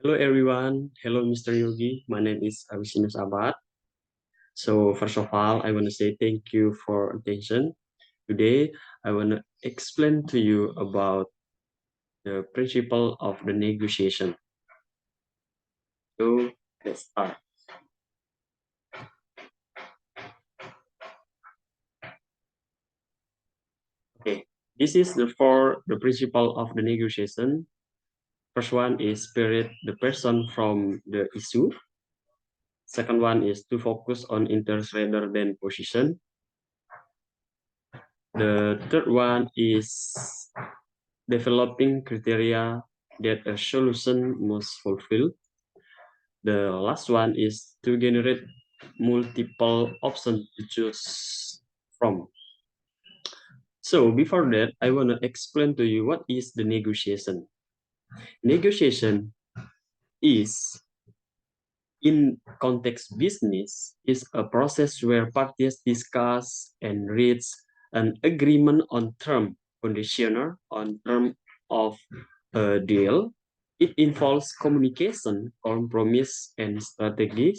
Hello everyone. Hello Mr. Yogi. My name is Avisinus Abad. So first of all, I want to say thank you for attention. Today, I want to explain to you about the principle of the negotiation. So let's start. Okay, this is the principle of the negotiation. First one is spirit the person from the issue. Second one is to focus on interest rather than position. The third one is developing criteria that a solution must fulfill. The last one is to generate multiple options to choose from. So before that, I want to explain to you what is the negotiation. Negotiation is, in context business, is a process where parties discuss and reach an agreement on term, conditioner on term of a deal. It involves communication, compromise, and strategy,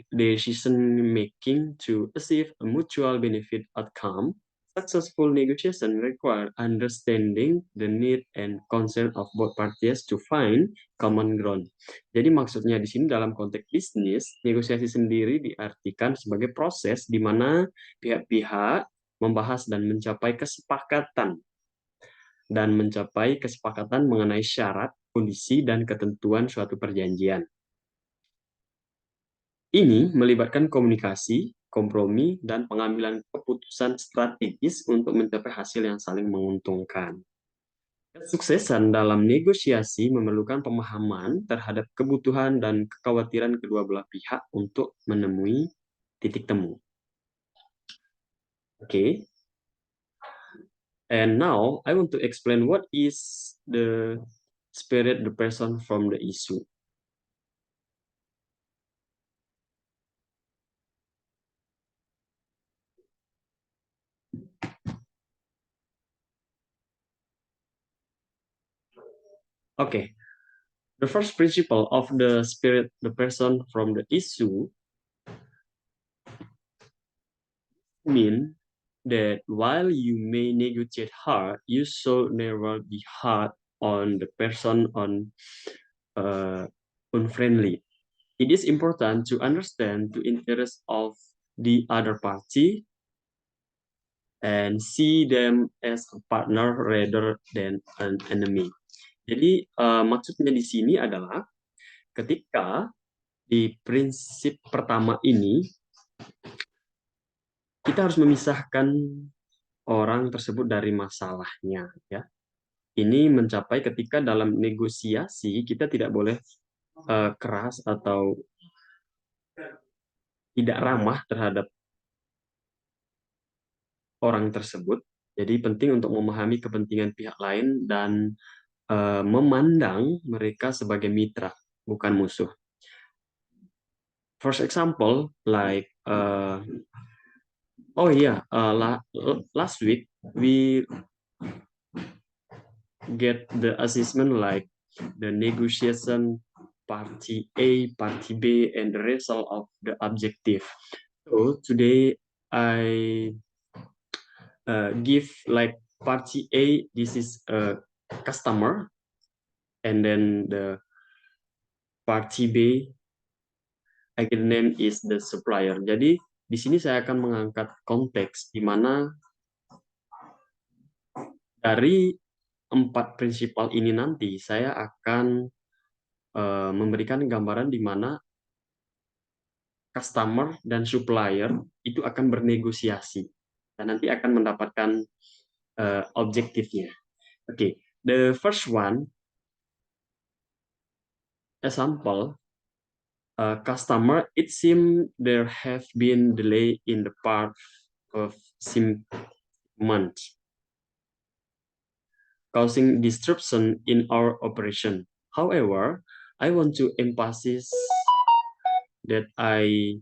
decision making to achieve a mutual benefit outcome. Successful negotiation require understanding the need and concern of both parties to find common ground. Jadi maksudnya di sini dalam konteks bisnis, negosiasi sendiri diartikan sebagai proses di mana pihak-pihak membahas dan mencapai kesepakatan mengenai syarat, kondisi, dan ketentuan suatu perjanjian. Ini melibatkan komunikasi, kompromi, dan pengambilan keputusan strategis untuk mencapai hasil yang saling menguntungkan. Kesuksesan dalam negosiasi memerlukan pemahaman terhadap kebutuhan dan kekhawatiran kedua belah pihak untuk menemui titik temu. Okay. And now I want to explain what is the spirit the person from the issue. Okay, the first principle of the spirit, the person from the issue, mean that while you may negotiate hard, you should never be hard on the person unfriendly. It is important to understand the interest of the other party and see them as a partner rather than an enemy. Jadi maksudnya di sini adalah ketika di prinsip pertama ini kita harus memisahkan orang tersebut dari masalahnya, ya. Ini mencapai ketika dalam negosiasi kita tidak boleh keras atau tidak ramah terhadap orang tersebut. Jadi penting untuk memahami kepentingan pihak lain dan memandang mereka sebagai mitra, bukan musuh. First example, like last week we get the assessment like the negotiation party A, party B, and the result of the objective. So today I give like party A, this is a customer, and then the party B, I can name is the supplier. Jadi di sini saya akan mengangkat konteks di mana dari 4 prinsipal ini nanti saya akan memberikan gambaran di mana customer dan supplier itu akan bernegosiasi dan nanti akan mendapatkan objektifnya. Okay, the first one example, customer, it seems there have been delay in the part of shipment, causing disruption in our operation. However, I want to emphasize that I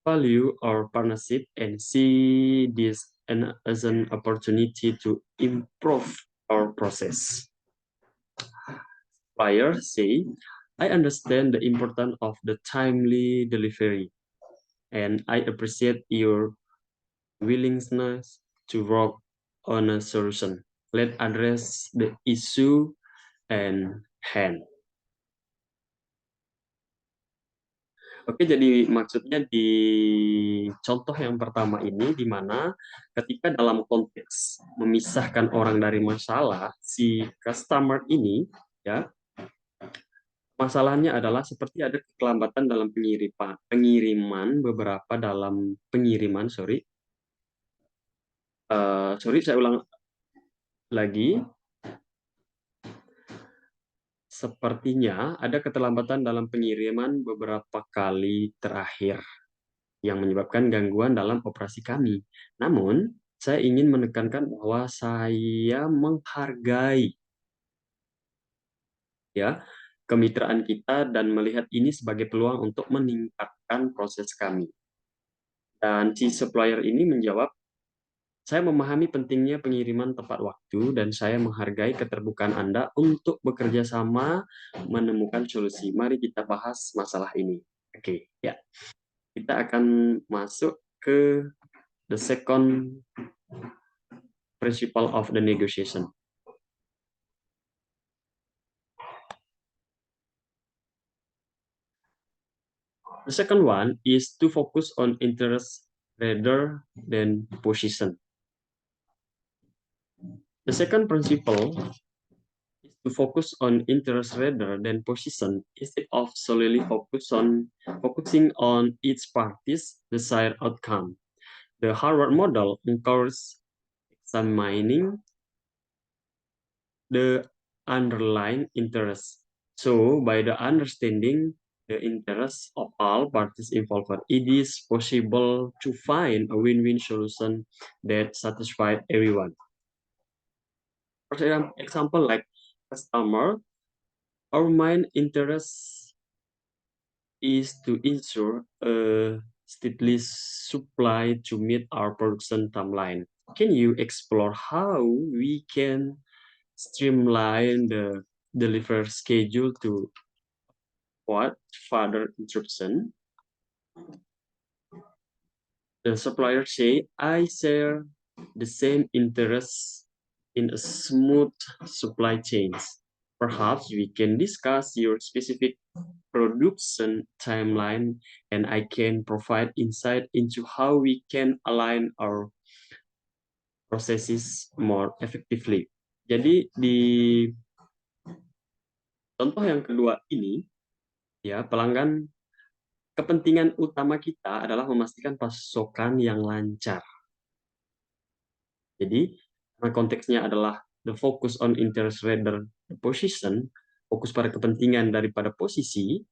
value our partnership and see this as an opportunity to improve our process. suppliers say, I understand the importance of the timely delivery, and I appreciate your willingness to work on a solution. Let's address the issue and hand. Oke, jadi maksudnya di contoh yang pertama ini, di mana ketika dalam konteks memisahkan orang dari masalah, si customer ini, ya, masalahnya adalah seperti ada keterlambatan dalam pengiriman, sorry, saya ulang lagi. Sepertinya ada keterlambatan dalam pengiriman beberapa kali terakhir yang menyebabkan gangguan dalam operasi kami. Namun, saya ingin menekankan bahwa saya menghargai ya kemitraan kita dan melihat ini sebagai peluang untuk meningkatkan proses kami. Dan si supplier ini menjawab, saya memahami pentingnya pengiriman tepat waktu dan saya menghargai keterbukaan Anda untuk bekerja sama menemukan solusi. Mari kita bahas masalah ini. Oke, ya. Kita akan masuk ke the second principle of the negotiation. The second one is to focus on interest rather than position. The second principle is to focus on interest rather than position instead of solely focusing on each party's desired outcome. The Harvard model encourages examining the underlying interest. So, by the understanding the interests of all parties involved, it is possible to find a win-win solution that satisfies everyone. For example, like customer, our main interest is to ensure a steady supply to meet our production timeline. Can you explore how we can streamline the delivery schedule to avoid further interruption? The supplier say, I share the same interests in a smooth supply chains. Perhaps we can discuss your specific production timeline and I can provide insight into how we can align our processes more effectively. Jadi di contoh yang kedua ini, ya, pelanggan, kepentingan utama kita adalah memastikan pasokan yang lancar. Jadi, karena konteksnya adalah the focus on interest rather the position, fokus pada kepentingan daripada posisi,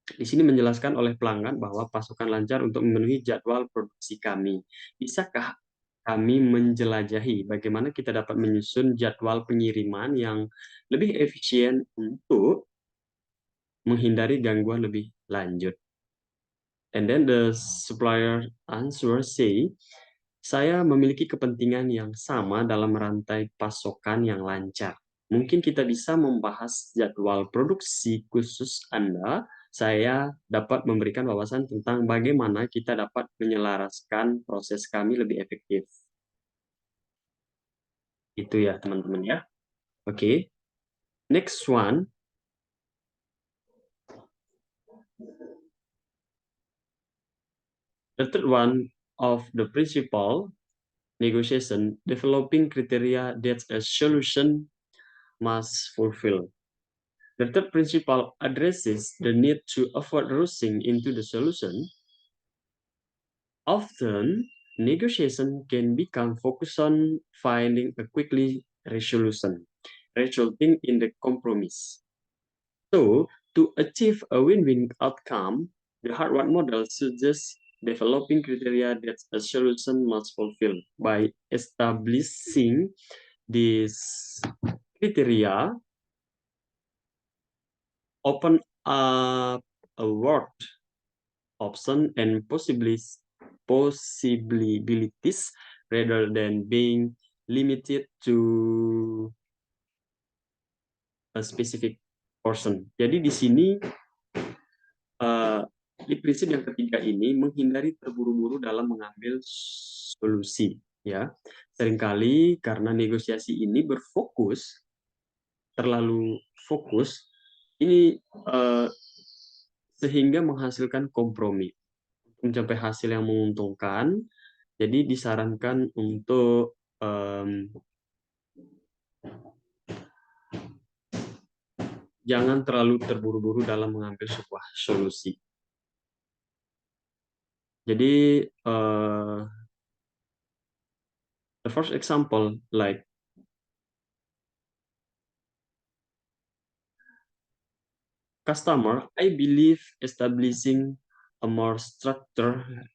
di sini menjelaskan oleh pelanggan bahwa pasokan lancar untuk memenuhi jadwal produksi kami. Bisakah kami menjelajahi bagaimana kita dapat menyusun jadwal pengiriman yang lebih efisien untuk menghindari gangguan lebih lanjut? And then the supplier answer say, saya memiliki kepentingan yang sama dalam rantai pasokan yang lancar. Mungkin kita bisa membahas jadwal produksi khusus Anda. Saya dapat memberikan wawasan tentang bagaimana kita dapat menyelaraskan proses kami lebih efektif. Itu ya, teman-teman ya. Oke. Next one. The third one of the principal negotiation, developing criteria that a solution must fulfill. The third principle addresses the need to avoid rushing into the solution. Often, negotiation can become focused on finding a quickly resolution, resulting in the compromise. So, to achieve a win-win outcome, the Harvard model suggests developing criteria that a solution must fulfill. By establishing these criteria, open up a world option and possibilities rather than being limited to a specific person. Jadi di sini di prinsip yang ketiga ini menghindari terburu-buru dalam mengambil solusi. Ya, seringkali karena negosiasi ini terlalu fokus, ini sehingga menghasilkan kompromi. Mencapai hasil yang menguntungkan, jadi disarankan untuk jangan terlalu terburu-buru dalam mengambil sebuah solusi. Jadi the first example, like customer, I believe establishing a more structured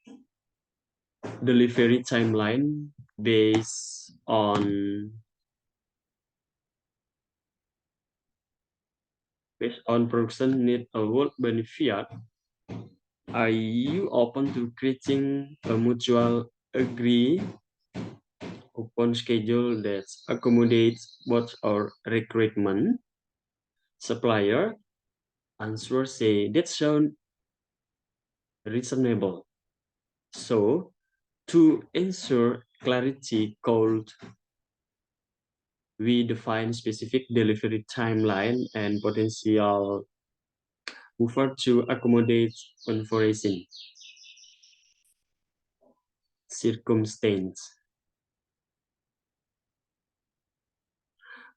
delivery timeline based on production need a world benefit. Are you open to creating a mutual agree upon schedule that accommodates both our recruitment? Supplier answer say that sound reasonable. So to ensure clarity, we define specific delivery timeline and potential buffer to accommodate unforeseen circumstance.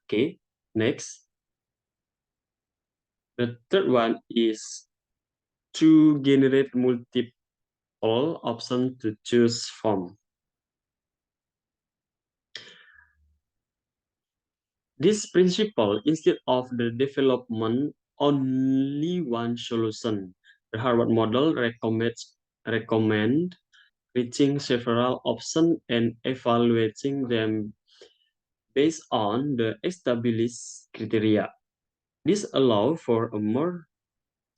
Okay, next. The third one is to generate multiple options to choose from. This principle, instead of the development only one solution, the Harvard model recommend reaching several options and evaluating them based on the established criteria. This allows for a more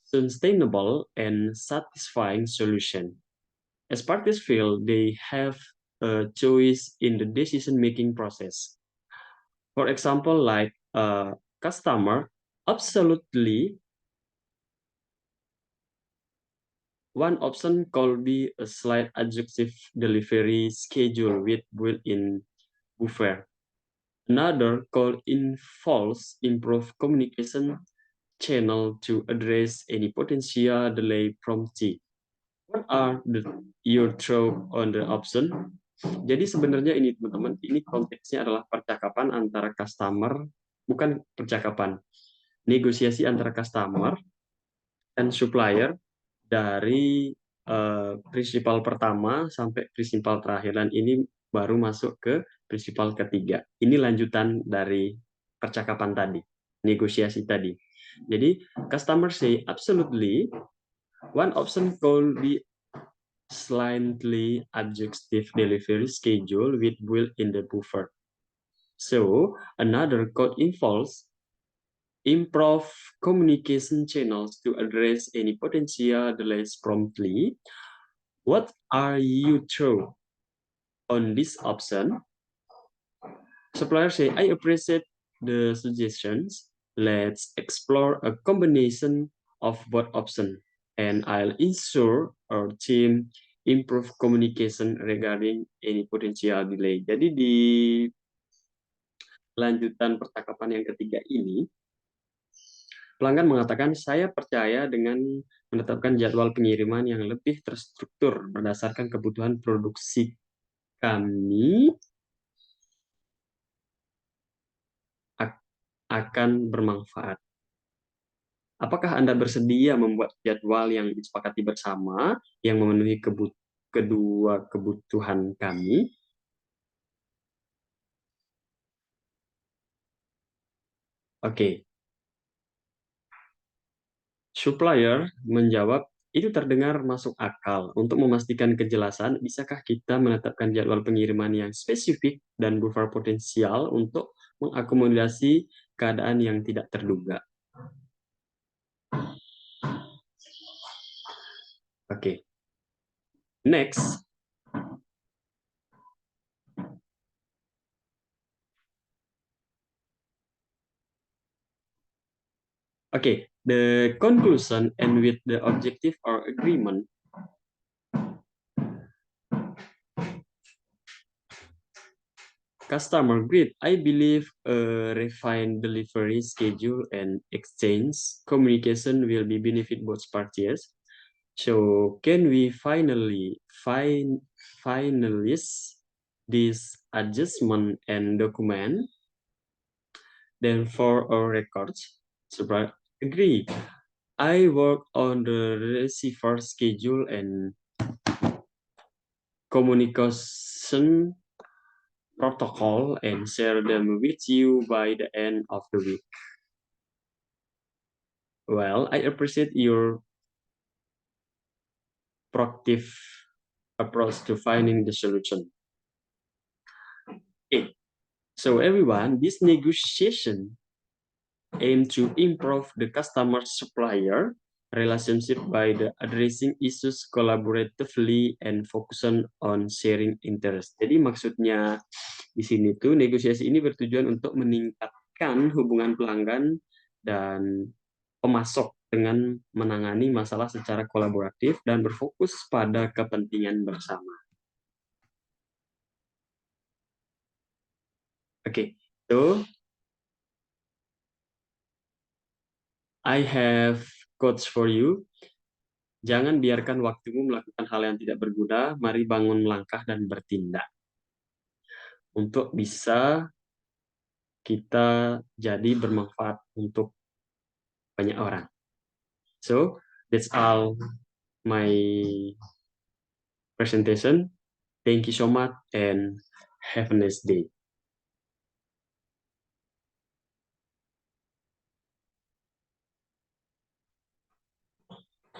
sustainable and satisfying solution. As parties feel they have a choice in the decision-making process. For example, like a customer, absolutely one option could be a slight adjunctive delivery schedule with built-in buffer. Another could involve improved communication channel to address any potential delay promptly. What are your thoughts on the option? Jadi sebenarnya ini teman-teman, ini konteksnya adalah percakapan antara customer, bukan percakapan, negosiasi antara customer dan supplier dari prinsipal pertama sampai prinsipal terakhir, dan ini baru masuk ke prinsipal ketiga. Ini lanjutan dari percakapan tadi, negosiasi tadi. Jadi customer say absolutely one option could be slightly adjunctive delivery schedule with built-in the buffer. So another could involves improve communication channels to address any potential delays promptly. What are you through on this option? Supplier say, I appreciate the suggestions. Let's explore a combination of both options, and I'll ensure our team improve communication regarding any potential delay. Jadi di lanjutan percakapan yang ketiga ini, pelanggan mengatakan, saya percaya dengan menetapkan jadwal pengiriman yang lebih terstruktur berdasarkan kebutuhan produksi kami akan bermanfaat. Apakah Anda bersedia membuat jadwal yang disepakati bersama yang memenuhi kedua kebutuhan kami? Oke. Supplier menjawab, itu terdengar masuk akal. Untuk memastikan kejelasan, bisakah kita menetapkan jadwal pengiriman yang spesifik dan buffer potensial untuk mengakomodasi keadaan yang tidak terduga? Oke. Next. Okay, the conclusion and with the objective or agreement. Customer grid, I believe a refined delivery schedule and exchange communication will be benefit both parties. So can we finalize this adjustment and document? Then for our records, so agree. I work on the receiver schedule and communication protocol and share them with you by the end of the week. Well, I appreciate your proactive approach to finding the solution. Okay. So everyone, this negotiation aim to improve the customer supplier relationship by the addressing issues collaboratively and focusing on sharing interest. Jadi maksudnya di sini tuh negosiasi ini bertujuan untuk meningkatkan hubungan pelanggan dan pemasok dengan menangani masalah secara kolaboratif dan berfokus pada kepentingan bersama. Okay, so I have quotes for you. Jangan biarkan waktumu melakukan hal yang tidak berguna. Mari bangun melangkah dan bertindak untuk bisa kita jadi bermanfaat untuk banyak orang. So that's all my presentation. Thank you so much and have a nice day.